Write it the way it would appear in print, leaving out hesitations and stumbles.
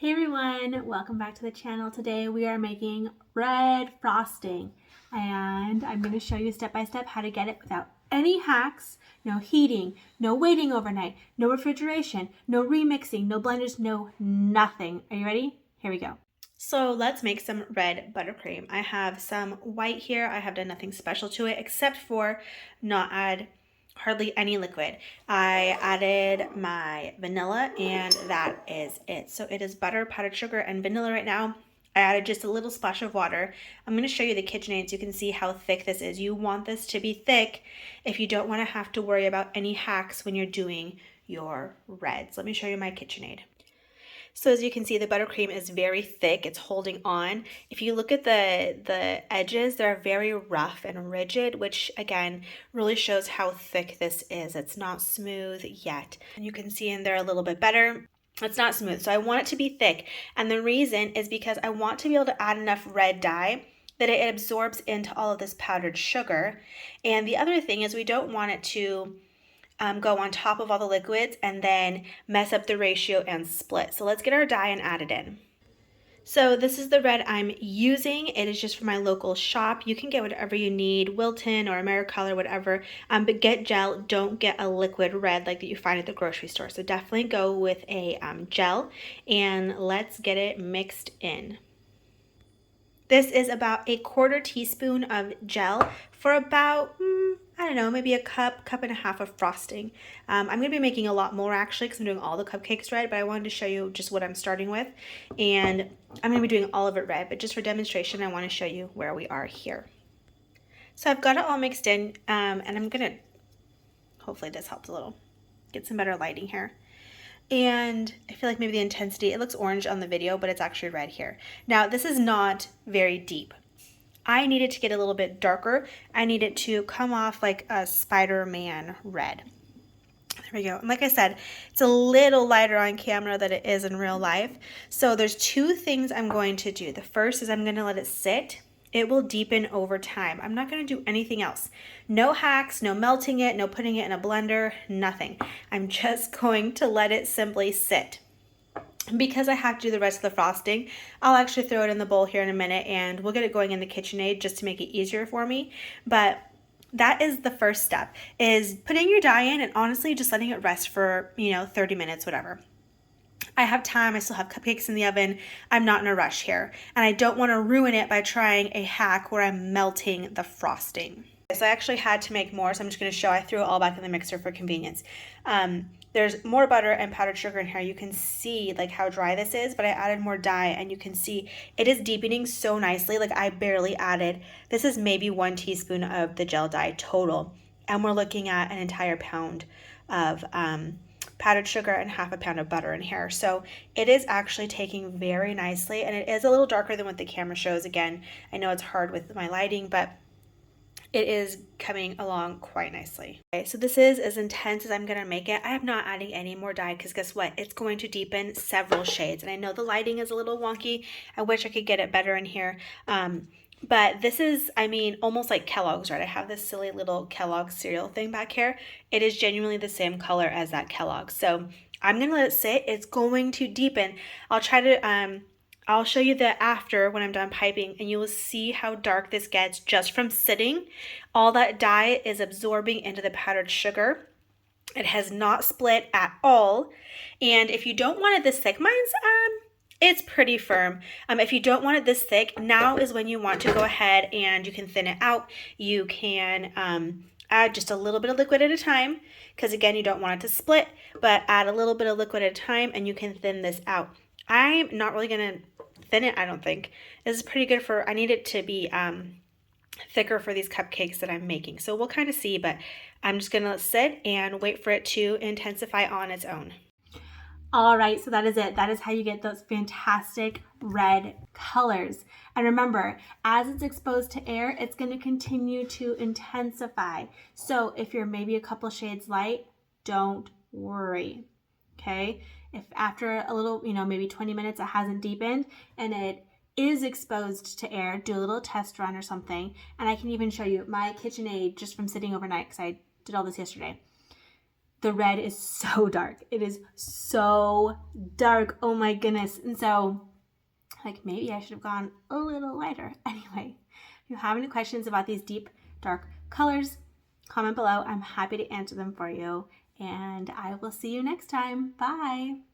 Hey everyone, welcome back to the channel. Today we are making red frosting and I'm going to show you step by step how to get it without any hacks, no heating, no waiting overnight, no refrigeration, no remixing, no blenders, no nothing. Are you ready? Here we go. So let's make some red buttercream. I have some white here. I have done nothing special to it except for not add hardly any liquid. I added my vanilla and that is it. So it is butter, powdered sugar, and vanilla right now. I added just a little splash of water. I'm going to show you the KitchenAid so you can see how thick this is. You want this to be thick if you don't want to have to worry about any hacks when you're doing your reds. Let me show you my KitchenAid. So as you can see, the buttercream is very thick. It's holding on. If you look at the edges, they're very rough and rigid, which again really shows how thick this is. It's not smooth yet. And you can see in there a little bit better. It's not smooth, so I want it to be thick. And the reason is because I want to be able to add enough red dye that it absorbs into all of this powdered sugar. And the other thing is we don't want it to go on top of all the liquids and then mess up the ratio and split. So let's get our dye and add it in. So this is the red I'm using. It is just from my local shop. You can get whatever you need, Wilton or AmeriColor, whatever, but get gel. Don't get a liquid red like that you find at the grocery store. So definitely go with a gel, and let's get it mixed in. This is about a 1/4 teaspoon of gel for about, I don't know, maybe a cup and a half of frosting. I'm going to be making a lot more actually because I'm doing all the cupcakes red, but I wanted to show you just what I'm starting with. And I'm going to be doing all of it red, but just for demonstration, I want to show you where we are here. So I've got it all mixed in, and I'm going to, hopefully this helps a little, get some better lighting here. And I feel like maybe the intensity, it looks orange on the video, but it's actually red here. Now, this is not very deep. I need it to get a little bit darker. I need it to come off like a Spider-Man red. There we go. And like I said, it's a little lighter on camera than it is in real life. So there's two things I'm going to do. The first is I'm going to let it sit. It will deepen over time. I'm not going to do anything else. No hacks, no melting it, no putting it in a blender, nothing. I'm just going to let it simply sit. Because I have to do the rest of the frosting, I'll actually throw it in the bowl here in a minute and we'll get it going in the KitchenAid just to make it easier for me. But that is the first step, is putting your dye in and honestly just letting it rest for, 30 minutes, whatever. I have time. I still have cupcakes in the oven. I'm not in a rush here. And I don't want to ruin it by trying a hack where I'm melting the frosting. So I actually had to make more, so I'm just going to show. I threw it all back in the mixer for convenience. There's more butter and powdered sugar in here. You can see like how dry this is, but I added more dye and you can see it is deepening so nicely. Like I barely added, this is maybe 1 teaspoon of the gel dye total. And we're looking at an entire pound of powdered sugar and half a pound of butter in here. So it is actually taking very nicely, and it is a little darker than what the camera shows. Again, I know it's hard with my lighting, but it is coming along quite nicely. Okay, so this is as intense as I'm gonna make it. I am not adding any more dye because guess what? It's going to deepen several shades. And I know the lighting is a little wonky. I wish I could get it better in here. But this is, almost like Kellogg's, right? I have this silly little Kellogg's cereal thing back here. It is genuinely the same color as that Kellogg's. So I'm going to let it sit. It's going to deepen. I'll try to, I'll show you the after when I'm done piping, and you will see how dark this gets just from sitting. All that dye is absorbing into the powdered sugar. It has not split at all. And if you don't want it this thick, it's pretty firm. If you don't want it this thick, now is when you want to go ahead and you can thin it out. You can add just a little bit of liquid at a time, because again, you don't want it to split, but add a little bit of liquid at a time and you can thin this out. I'm not really gonna thin it, I don't think. This is pretty good for, I need it to be thicker for these cupcakes that I'm making. So we'll kind of see, but I'm just gonna sit and wait for it to intensify on its own. All right, so that is it. That is how you get those fantastic red colors. And remember, as it's exposed to air, it's going to continue to intensify. So if you're maybe a couple shades light, don't worry, okay? If after a little, maybe 20 minutes it hasn't deepened and it is exposed to air, do a little test run or something. And I can even show you my KitchenAid just from sitting overnight because I did all this yesterday. the red is so dark. It is so dark. Oh my goodness. And so, like, maybe I should have gone a little lighter. Anyway, if you have any questions about these deep, dark colors, comment below. I'm happy to answer them for you. And I will see you next time. Bye.